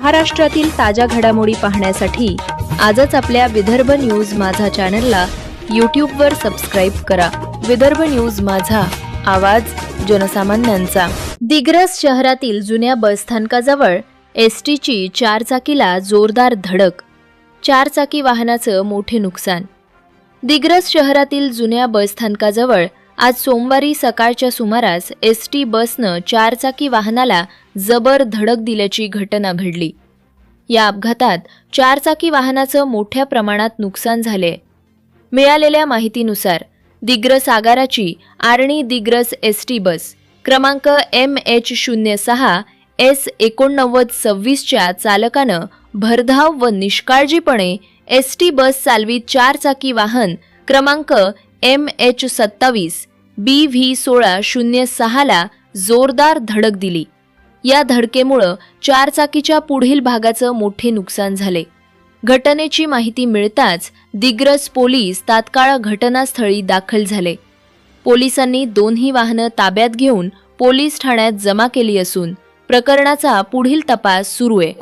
महाराष्ट्रातील ताज्या घडामोडी पाहण्यासाठी आजच आपल्या विदर्भ न्यूज माझा चॅनलला यूट्यूबवर सबस्क्राईब करा। विदर्भ न्यूज माझा, आवाज जनसामान्यांचा। दिग्रस शहरातील जुन्या बसस्थानकाजवळ एसटीची चारचाकीला जोरदार धडक, चारचाकी वाहनाचं मोठे नुकसान। दिग्रस शहरातील जुन्या बसस्थानकाजवळ आज सोमवारी सकाळच्या सुमारास एसटी बसनं चारचाकी वाहनाला जबर धडक दिल्याची घटना घडली। या अपघातात चारचाकी वाहनाचं मोठ्या प्रमाणात नुकसान झाले। मिळालेल्या माहितीनुसार दिग्रस आगाराची आर्णी दिग्रस एसटी बस क्रमांक MH06 S8926 च्या चालकानं भरधाव व निष्काळजीपणे एसटी बस चालवीत चारचाकी वाहन क्रमांक MH27 BV1606 ला जोरदार धडक दिली। या धडकेमुळे चारचाकीच्या पुढील भागाचं मोठे नुकसान झाले। घटनेची माहिती मिळताच दिग्रस पोलीस तात्काळ घटनास्थळी दाखल झाले। पोलिसांनी दोन्ही वाहनं ताब्यात घेऊन पोलीस ठाण्यात जमा केली असून प्रकरणाचा पुढील तपास सुरू आहे।